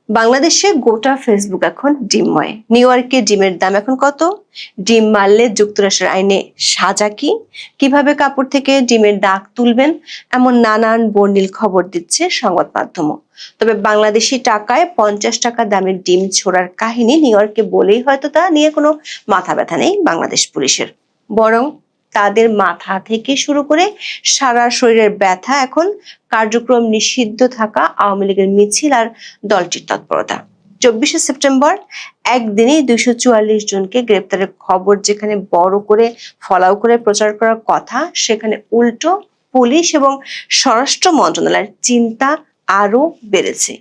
বাংলাদেশে গোটা ফেসবুক এখন ডিমময়। নিউ ইয়র্কে ডিমের দাম এখন কত? ডিম মারলে যুক্তরাষ্ট্রের আইনে সাজা কি? কিভাবে কাপড় থেকে ডিমের দাগ তুলবেন? এমন নানান বর্ণিল খবর দিচ্ছে সংবাদ মাধ্যম। তবে বাংলাদেশি টাকায় 50 টাকা দামের ডিম ছোড়ার কাহিনী নিউ ইয়র্কে বলেই হয়তো তা নিয়ে কোনো মাথা ব্যথা নেই বাংলাদেশ পুলিশের। বরং তাদের মাথা থেকে শুরু করে সারা শরীরের ব্যথা এখন কার্যক্রম নিষিদ্ধ থাকা আওয়ামী লীগের মিছিল আর দলটির তৎপরতা। 24শে সেপ্টেম্বর একদিনেই 244 জনকে গ্রেপ্তারের খবর যেখানে বড় করে ফলাও করে প্রচার করার কথা, সেখানে উল্টো পুলিশ এবং স্বরাষ্ট্র মন্ত্রণালয়ের চিন্তা আরো বেড়েছে।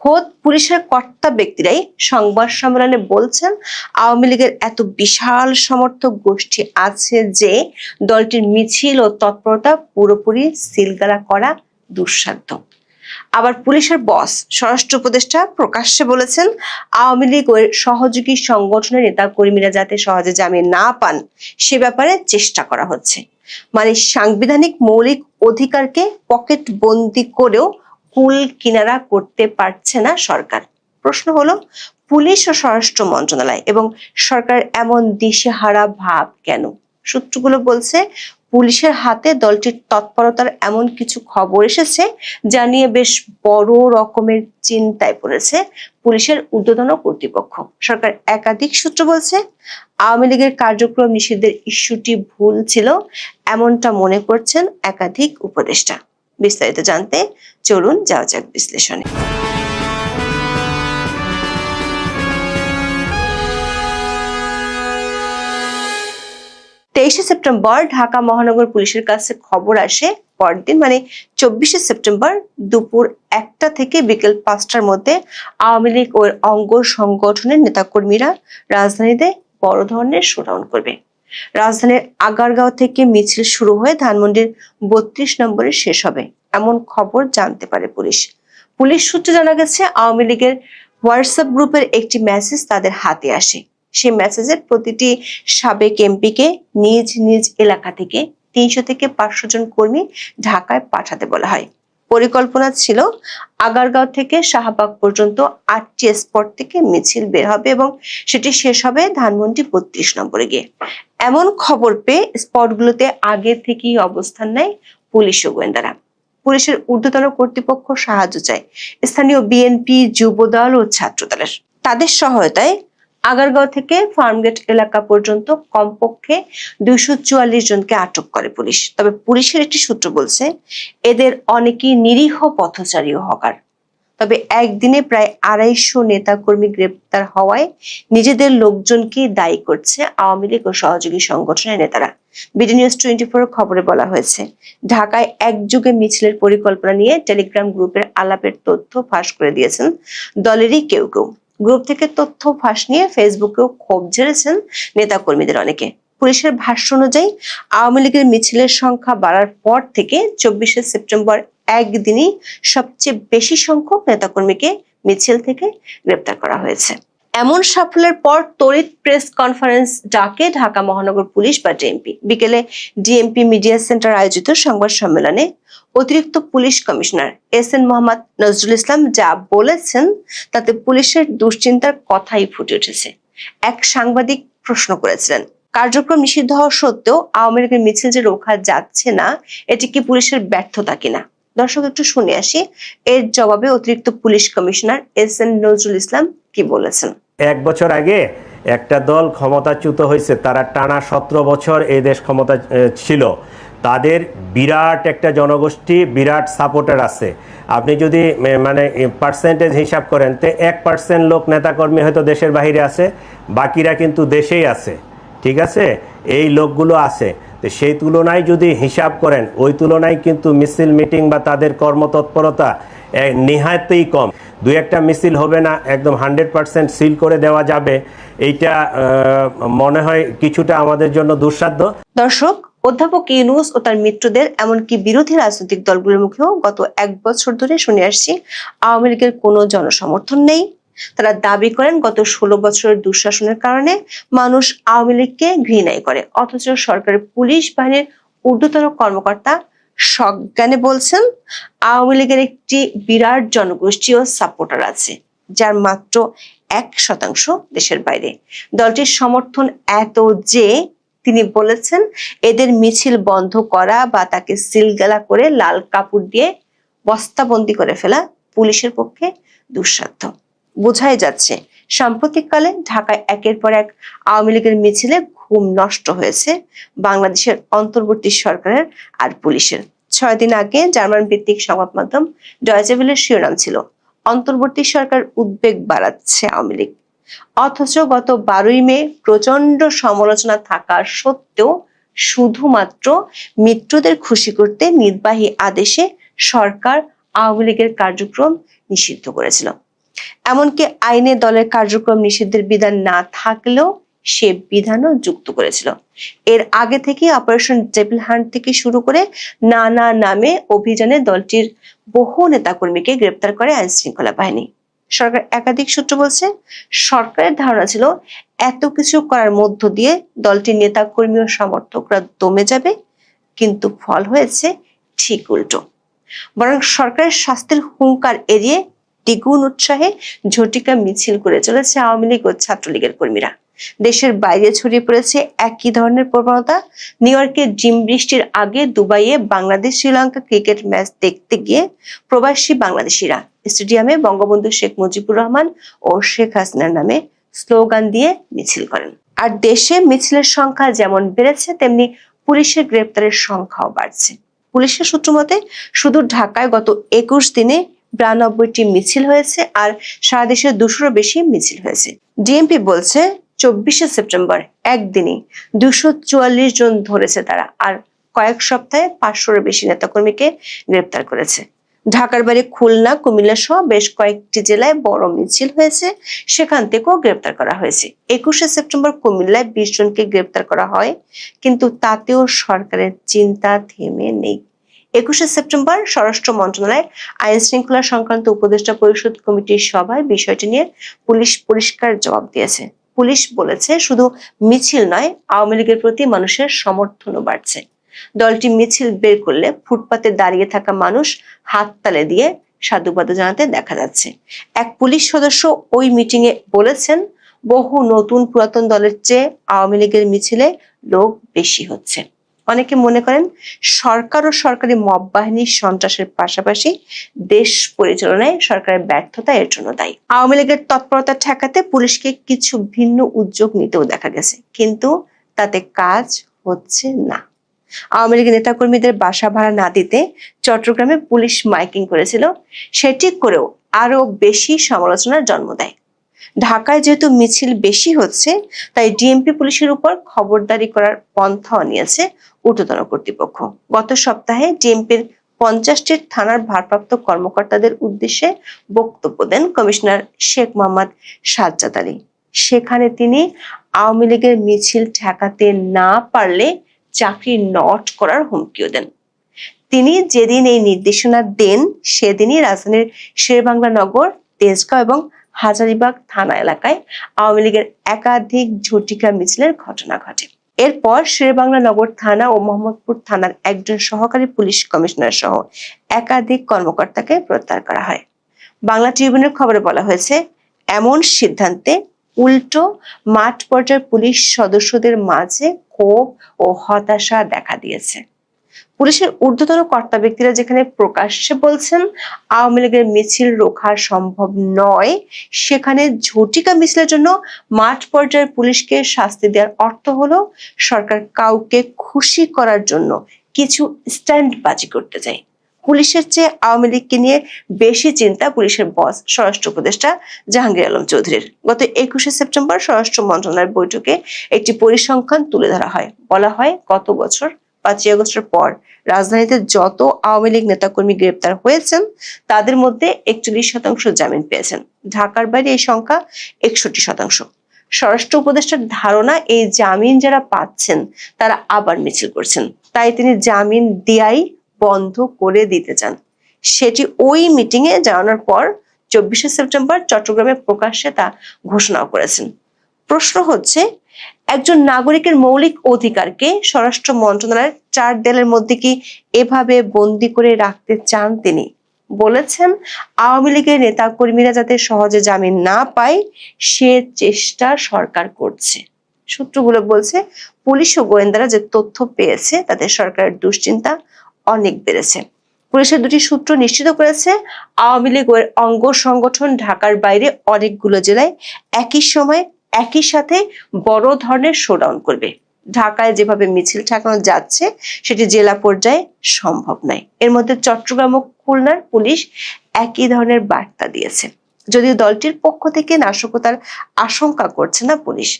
খোদ পুলিশের কর্তা ব্যক্তিরাই সংবাদ সম্মেলনে বলছেন আওয়ামী লীগের এত বিশাল সমর্থক গোষ্ঠী আছে যে দলটির মিছিল ও তৎপরতা পুরোপুরি সিলগালা করা দুঃসাধ্য। আবার পুলিশের বস স্বরাষ্ট্র উপদেষ্টা প্রকাশ্যে বলেছেন আওয়ামী লীগ ও সহযোগী সংগঠনের নেতা কর্মীরা যাতে সহজে জামিন না পান সে ব্যাপারে চেষ্টা করা হচ্ছে। মানে সাংবিধানিক মৌলিক অধিকারকে পকেট বন্দি করেও কুল কিনারা করতে পারছে না সরকার। প্রশ্ন হলো, পুলিশ ও স্বরাষ্ট্র মন্ত্রণালয় এবং সরকার এমন দিশেহারা ভাব কেন? সূত্রগুলো বলছে পুলিশের হাতে দলটির তৎপরতার এমন কিছু খবর এসেছে যা নিয়ে বেশ বড় রকমের চিন্তায় পড়েছে পুলিশের ঊর্ধ্বতন কর্তৃপক্ষ। সরকার একাধিক সূত্র বলছে আওয়ামী লীগের কার্যক্রম নিষিদ্ধের ইস্যুটি ভুল ছিল, এমনটা মনে করছেন একাধিক উপদেষ্টা। বিস্তারিত জানতে চলুন যাওয়া যাক বিশ্লেষণে। 23শে সেপ্টেম্বর ঢাকা মহানগর পুলিশের কাছে খবর আসে পরদিন মানে 24শে সেপ্টেম্বর দুপুর 1টা থেকে বিকেল 5টার মধ্যে আওয়ামী লীগ ও অঙ্গ সংগঠনের নেতাকর্মীরা রাজধানীতে বড় ধরনের শোডাউন করবে। রাজধানীর আগারগাঁও থেকে মিছিল শুরু হয়ে ধানমন্ডির 32 নম্বরে শেষ হবে, এমন খবর জানতে পারে পুলিশ। পুলিশ সূত্রে জানা গেছে আওয়ামী লীগের হোয়াটসঅ্যাপ গ্রুপের একটি মেসেজ তাদের হাতে আসে। সেই মেসেজের প্রতিটি সাবেক এমপিকে নিজ নিজ এলাকা থেকে 300 থেকে 500 জন কর্মী ঢাকায় পাঠাতে বলা হয়। পরিকল্পনা ছিল আগারগাঁও থেকে শাহবাগ পর্যন্ত 8টি স্পট থেকে মিছিল বের হবে এবং সেটি শেষ হবে ধানমন্ডি 32 নম্বরে গিয়ে। এমন খবর পেয়ে স্পটগুলোতে আগে থেকেই অবস্থান নেয় পুলিশ ও গোয়েন্দারা। পুলিশের ঊর্ধ্বতন কর্তৃপক্ষ সাহায্য চায় স্থানীয় বিএনপি, যুবদল ও ছাত্রদলের। তাদের সহায়তায় আগারগাঁও থেকে ফার্মগেট এলাকা পর্যন্ত কমপক্ষে 244 জনকে আটক করে পুলিশ। তবে পুলিশের একটি সূত্র বলছে এদের অনেকেই নিরীহ পথচারী ও হকার। তবে একদিনে প্রায় 250 নেতাকর্মী গ্রেপ্তার হওয়ায় নিজেদের লোকজনকে দায়ী করছে আওয়ামী লীগ ও সহযোগী সংগঠনের নেতারা। বিডি নিউজ 24 খবরে বলা হয়েছে ঢাকায় একযোগে মিছিলের পরিকল্পনা নিয়ে টেলিগ্রাম গ্রুপের আলাপের তথ্য ফাঁস করে দিয়েছেন দলেরই কেউ কেউ। গ্রুপ থেকে তথ্য ফাঁস নিয়ে ফেসবুকেও ক্ষোভ ঝেড়েছেন নেতাকর্মীদের অনেকে। পুলিশের ভাষ্য অনুযায়ী আওয়ামী লীগের মিছিলের সংখ্যা বাড়ার পর থেকে 24শে সেপ্টেম্বর একদিনই সবচেয়ে বেশি সংখ্যক নেতাকর্মীকে মিছিল থেকে গ্রেপ্তার করা হয়েছে। এমন সাফল্যের পর তড়িৎ প্রেস কনফারেন্স ডাকে ঢাকা মহানগর পুলিশ বা ডিএমপি। বিকেলে ডিএমপি মিডিয়া সেন্টার আয়োজিত সংবাদ সম্মেলনে অতিরিক্ত police commissioner S N. Mohammad Nazrul Islam যা বলেছেন তাতে পুলিশের দুশ্চিন্তার কথাই ফুটে উঠেছে। এক সাংবাদিক প্রশ্ন করেছিলেন, কার্যক্রম নিষিদ্ধ হওয়া সত্ত্বেও আওয়ামী লীগের মিছিল যে রোখা যাচ্ছে না, এটি কি পুলিশের ব্যর্থতা কিনা? দর্শক একটু শুনে আসি এর জবাবে অতিরিক্ত police commissioner S N. Nazrul Islam কি বলেছেন। 1 বছর আগে একটা দল ক্ষমতাচ্যুত হয়েছে, তারা টানা 17 বছর এই দেশ ক্ষমতা ছিল। তাদের বিরাট একটা জনগোষ্ঠী, বিরাট সাপোর্টার আছে। আপনি যদি মানে পার্সেন্টেজ হিসাব করেন তো 1% লোক নেতাকর্মী হয়তো দেশের বাইরে আছে, বাকিরা কিন্তু দেশেই আছে। ঠিক আছে, এই লোকগুলো আছে। তো সেই তুলনায় যদি হিসাব করেন, ওই তুলনায় কিন্তু মিছিল মিটিং বা তাদের কর্মতৎপরতা নেহাতই কম। 2-1টা মিছিল হবে না, একদম 100% সিল করে দেওয়া যাবে, এইটা মনে হয় কিছুটা আমাদের জন্য দুঃসাধ্য। দর্শক, অধ্যাপক ইউনূস ও তার মিত্রদের এমনকি বিরোধী রাজনৈতিক দলগুলোর মুখেও গত 1 বছর ধরে শুনে আসছি আওয়ামী লীগের কোনো জনসমর্থন নেই। তারা দাবি করেন গত 16 বছরের দুঃশাসনের কারণে মানুষ আওয়ামী লীগকে ঘৃণাই করে, অথচ সরকারের পুলিশ বাহিনীর ঊর্ধ্বতন কর্মকর্তা সজ্ঞানে বলছেন আওয়ামী লীগের একটি বিরাট জনগোষ্ঠী ও সাপোর্টার আছে। যার মাত্র 1% দেশের বাইরে। দলটির সমর্থন এত যে তিনি বলেছেন এদের মিছিল বন্ধ করা বা তাকে সিলগালা করে লাল কাপড় দিয়ে বস্তাবন্দি করে ফেলা পুলিশের পক্ষে দুঃসাধ্য। বোঝাই যাচ্ছে সাম্প্রতিককালে ঢাকায় একের পর এক আওয়ামী লীগের মিছিলে ঘুম নষ্ট হয়েছে বাংলাদেশের অন্তর্বর্তী সরকারের আর পুলিশের। 6 দিন আগে জার্মান ভিত্তিক সংবাদ মাধ্যম ডয়েচে ভেলের শিরোনাম ছিল, অন্তর্বর্তী সরকার উদ্বেগ বাড়াচ্ছে আওয়ামী লীগ। অথচ গত 12ই মে প্রচন্ড সমালোচনা থাকা সত্ত্বেও শুধুমাত্র মিত্রদের খুশি করতে নির্বাহী আদেশে সরকার আওয়ামী লীগের কার্যক্রম নিষিদ্ধ করেছিল। এমনকি আইনে দলের কার্যক্রম নিষিদ্ধের বিধান না থাকলেও সে বিধানও যুক্ত করেছিল। এর আগে থেকে অপারেশন ডেভিল হান্ট থেকে শুরু করে নানা নামে অভিযানে দলটির বহু নেতাকর্মীকে গ্রেপ্তার করে আইন শৃঙ্খলা বাহিনী। সরকার একাধিক সূত্র বলছে, সরকারের ধারণা ছিল এত কিছু করার মধ্য দিয়ে দলটির নেতাকর্মী ও সমর্থকরা দমে যাবে, কিন্তু ফল হয়েছে ঠিক উল্টো। বরং সরকারের শাস্তির হুঙ্কার এড়িয়ে দ্বিগুণ উৎসাহে ঝটিকা মিছিল করে চলেছে আওয়ামী লীগ ও ছাত্রলীগের কর্মীরা। দেশের বাইরে ছড়িয়ে পড়েছে একই ধরনের প্রবণতা। নিউ ইয়র্কে ডিম বৃষ্টির আগে দুবাইয়ে বাংলাদেশ শ্রীলঙ্কা ক্রিকেট ম্যাচ দেখতে গিয়ে প্রবাসী বাংলাদেশিরা স্টেডিয়ামে বঙ্গবন্ধু শেখ মুজিবুর রহমান ও শেখ হাসিনার নামে স্লোগান দিয়ে মিছিল করেন। আর দেশে মিছিলের সংখ্যা যেমন বেড়েছে তেমনি পুলিশের গ্রেপ্তারের সংখ্যাও বাড়ছে। পুলিশের সূত্র মতে শুধু ঢাকায় গত 21 দিনে 92টি মিছিল হয়েছে আর সারা দেশে 200-র বেশি মিছিল হয়েছে। ডিএমপি বলছে 24শে সেপ্টেম্বর একদিনই 244 জন ধরেছে তারা, আর কয়েক সপ্তাহে 500-র বেশি নেতাকর্মীকে গ্রেপ্তার করেছে। ঢাকার বাইরে খুলনা, কুমিল্লা সহ বেশ কয়েকটি জেলায় বড় মিছিল হয়েছে, সেখান থেকেও গ্রেপ্তার করা হয়েছে। 21শে সেপ্টেম্বর কুমিল্লায় 20 জনকে গ্রেপ্তার করা হয়, কিন্তু তাতেও সরকারের চিন্তা থেমে নেই। 21শে সেপ্টেম্বর স্বরাষ্ট্র মন্ত্রণালয় আইন শৃঙ্খলা সংক্রান্ত উপদেষ্টা পরিষদ কমিটির সভায় বিষয়টি নিয়ে পুলিশ পরিষ্কার জবাব দিয়েছে। পুলিশ বলেছে শুধু মিছিল নয়, আওয়ামী লীগের প্রতি মানুষের সমর্থনও বাড়ছে। দলটি মিছিল বের করলে ফুটপাতে দাঁড়িয়ে থাকা মানুষ হাততালি দিয়ে সাধুবাদ জানাতে দেখা যাচ্ছে। এক পুলিশ সদস্য ওই মিটিং এ বলেছেন, বহু নতুন পুরাতন দলের চেয়ে আওয়ামী লীগের মিছিলে লোক বেশি হচ্ছে। অনেকে মনে করেন সরকার ও সরকারি মব বাহিনীর সন্ত্রাসের পাশাপাশি দেশ পরিচালনায় সরকারের ব্যর্থতা এর জন্য দায়ী। আওয়ামী লীগের তৎপরতা ঠেকাতে পুলিশকে কিছু ভিন্ন উদ্যোগ নিতেও দেখা গেছে, কিন্তু তাতে কাজ হচ্ছে না। আওয়ামী লীগের নেতাকর্মীদের বাসা ভাড়া না দিতে চট্টগ্রামে পুলিশ মাইকিং করেছিল, সেটি করেও আরো বেশি সমালোচনার জন্ম দেয়। ঢাকায় যেহেতু মিছিল বেশি হচ্ছে, তাই ডিএমপি পুলিশের উপর খবরদারি করার পন্থাও নিয়েছে ঊর্ধ্বতন কর্তৃপক্ষ। গত সপ্তাহে ডিএমপির 50টি থানার ভারপ্রাপ্ত কর্মকর্তাদের উদ্দেশ্যে বক্তব্য দেন কমিশনার শেখ মোহাম্মদ সাজ্জাদ আলী। সেখানে তিনি আওয়ামী লীগের মিছিল ঠেকাতে না পারলে চাকরি নট করার হুমকিও দেন। তিনি যেদিন এই নির্দেশনা দেন সেদিনই রাজধানীর শেরেবাংলা নগর, তেজগাঁও এবং হাজারীবাগ থানা এলাকায় আওয়ামী লীগের একাধিক ঝটিকা মিছিলের ঘটনা ঘটে। এরপর শেরেবাংলা নগর থানা ও মোহাম্মদপুর থানার একজন সহকারী পুলিশ কমিশনার সহ একাধিক কর্মকর্তাকে প্রত্যাহার করা হয়। বাংলা ট্রিবিউনের খবরে বলা হয়েছে, এমন সিদ্ধান্তে উল্টো মাঠ পর্যায়ের পুলিশ সদস্যদের মাঝে ক্ষোভ ও হতাশা দেখা দিয়েছে। পুলিশের ঊর্ধ্বতন কর্তা ব্যক্তিরা যেখানে প্রকাশ্যে বলছেন আওয়ামী লীগের মিছিল রোখা সম্ভব নয়, সেখানে ঝটিকা মিছিলের জন্য মাঠ পর্যায়ের পুলিশকে শাস্তি দেওয়ার অর্থ হলো সরকার কাউকে খুশি করার জন্য কিছু স্ট্যান্ডবাজি করতে চায়। পুলিশের চেয়ে আওয়ামী লীগকে নিয়ে বেশি চিন্তা পুলিশের বস স্বরাষ্ট্র উপদেষ্টা জাহাঙ্গীর আলম চৌধুরীর। গত 21শে সেপ্টেম্বর স্বরাষ্ট্র মন্ত্রণালয়ের বৈঠকে একটি পরিসংখ্যান তুলে ধরা হয়। বলা হয়, গত বছর 5ই আগস্টের পর রাজধানীতে যত আওয়ামী লীগ নেতাকর্মী গ্রেপ্তার হয়েছেন তাদের মধ্যে 41% জামিন পেয়েছেন। ঢাকার বাইরে এই সংখ্যা 61%। স্বরাষ্ট্র উপদেষ্টার ধারণা, এই জামিন যারা পাচ্ছেন তারা আবার মিছিল করছেন, তাই তিনি জামিন দেয়াই বন্ধ করে দিতে চান। সেটি ওই মিটিং এ জানানোর পর 24শে সেপ্টেম্বর চট্টগ্রামে প্রকাশ্যে তা ঘোষণা করেছেন। প্রশ্ন হচ্ছে, একজন নাগরিকের মৌলিক অধিকারকে স্বরাষ্ট্র মন্ত্রণালয়ের 4 দেয়ালের মধ্যে কি এভাবে বন্দী করে রাখতে চান তিনি? বলেছেন আওয়ামী লীগের নেতা কর্মীরা যাতে সহজে জামিন না পায় সে চেষ্টা সরকার করছে। সূত্রগুলো বলছে পুলিশ ও গোয়েন্দারা যে তথ্য পেয়েছে তাতে সরকারের দুশ্চিন্তা অনেক বেড়েছে। পুলিশের দুটি সূত্র নিশ্চিত করেছে আওয়ামী লীগ ও অঙ্গ সংগঠন ঢাকার বাইরে অনেকগুলো জেলায় একই সময়ে একই সাথে বড় ধরনের শোডাউন করবে। ঢাকায় যেভাবে মিছিল ঠেকানো যাচ্ছে সেটি জেলা পর্যায়ে সম্ভব নয়। এর মধ্যে চট্টগ্রাম ও খুলনার পুলিশ একই ধরনের বার্তা দিয়েছে, যদিও দলটির পক্ষ থেকে নাশকতার আশঙ্কা করছে না পুলিশ।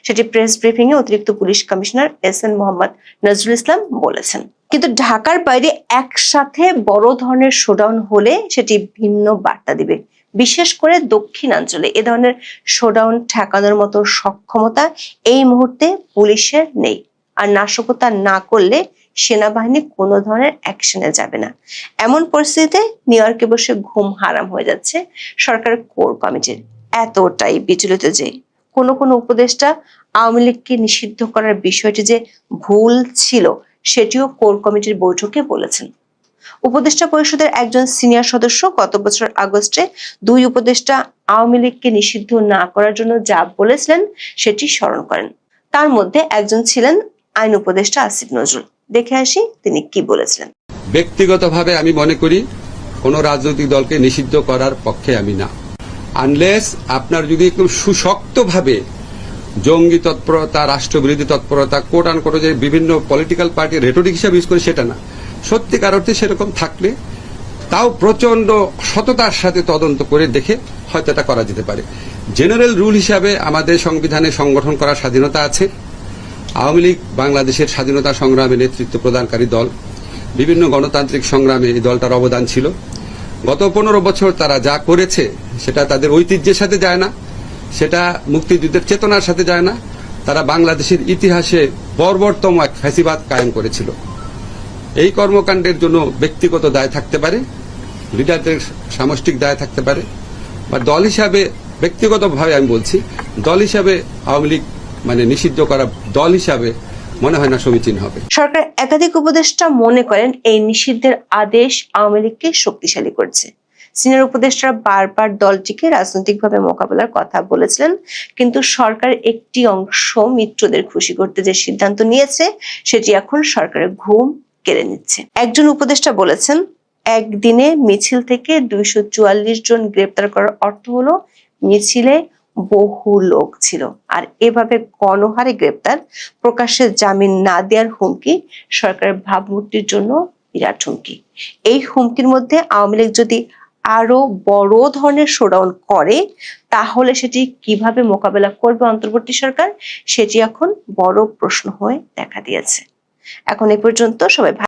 সেটি প্রেস ব্রিফিং এ অতিরিক্ত police commissioner S N. Mohammad Nazrul Islam বলেছেন। কিন্তু ঢাকার বাইরে একসাথে বড় ধরনের শোডাউন হলে সেটি ভিন্ন বার্তা দিবে। বিশেষ করে দক্ষিণাঞ্চলে এ ধরনের শোডাউন ঠেকানোর মতো সক্ষমতা এই মুহূর্তে পুলিশের নেই। আর নাশকতা না করলে সেনাবাহিনী কোনো ধরনের অ্যাকশনে যাবে না। এমন পরিস্থিতিতে নিউ ইয়র্কে বসে ঘুম হারাম হয়ে যাচ্ছে সরকারের কোর কমিটির। এতটাই বিচলিত যে কোনো উপদেষ্টা আওয়ামী লীগকে নিষিদ্ধ করার বিষয়টি যে ভুল ছিল সেটিও কোর কমিটির বৈঠকে বলেছেন। উপদেষ্টা পরিষদের একজন সিনিয়র সদস্য গত বছর আগস্টে দুই উপদেষ্টা আওয়ামী লীগকে নিষিদ্ধ না করার জন্য যা বলেছিলেন সেটি স্মরণ করেন। তার মধ্যে একজন ছিলেন আইন উপদেষ্টা আসিফ নজরুল। দেখে আসি তিনি কি বলেছিলেন। ব্যক্তিগতভাবে আমি মনে করি কোন রাজনৈতিক দলকে নিষিদ্ধ করার পক্ষে আমি না, আনলেস আপনার যদি একদম সুশক্তভাবে জঙ্গি তৎপরতা, রাষ্ট্রবিরোধী তৎপরতা, কোট আনকোট যে বিভিন্ন পলিটিক্যাল পার্টি রেটরিক হিসাবে ইউজ করে সেটা না, সত্যিকার অর্থে সেরকম থাকলে তাও প্রচন্ড সততার সাথে তদন্ত করে দেখে হয়তো এটা করা যেতে পারে। জেনারেল রুল হিসাবে আমাদের সংবিধানে সংগঠন করার স্বাধীনতা আছে। আওয়ামী লীগ বাংলাদেশের স্বাধীনতা সংগ্রামে নেতৃত্ব প্রদানকারী দল, বিভিন্ন গণতান্ত্রিক সংগ্রামে এই দলটার অবদান ছিল। গত 15 বছর তারা যা করেছে সেটা তাদের ঐতিহ্যের সাথে যায় না, সেটা মুক্তিযুদ্ধের চেতনার সাথে যায় না। তারা বাংলাদেশের ইতিহাসে বর্বরতম এক ফ্যাসিবাদ কায়েম করেছিল। এই কর্মকাণ্ডের জন্য ব্যক্তিগত দায় থাকতে পারে, লিডারদের সামষ্টিক দায় থাকতে পারে, বা দল হিসাবে ব্যক্তিগতভাবে আমি বলছি, দল হিসাবে আওয়ামী লীগ নিষিদ্ধ করা দল হিসাবে মনে হয় না সমীচীন হবে। সরকার একাধিক উপদেষ্টা মনে করেন এই নিষিদ্ধের আদেশ আওয়ামী লীগকে শক্তিশালী করছে। সিনিয়র উপদেষ্টারা বারবার দলটিকে রাজনৈতিকভাবে মোকাবেলার কথা বলেছিলেন, কিন্তু সরকার একটি অংশ মিত্রদের খুশি করতে যে সিদ্ধান্ত নিয়েছে সেটি এখন সরকারের ঘুম কেড়ে নিচ্ছে। একজন উপদেষ্টা বলেছেন, একদিনে মিছিল থেকে 244 জন গ্রেপ্তার করার অর্থ হলো মিছিলে বহু লোক ছিল। আর এভাবে গণহারে গ্রেপ্তার, প্রকাশ্যে জামিন না দেওয়ার হুমকি সরকারের ভাবমূর্তির জন্য বিরাট হুমকি। এই হুমকির মধ্যে আওয়ামী লীগ যদি আরো বড় ধরনের শোডাউন করে তাহলে সেটি কিভাবে মোকাবেলা করবে অন্তর্বর্তী সরকার, সেটি এখন বড় প্রশ্ন হয়ে দেখা দিয়েছে। এখন এ পর্যন্ত সবাই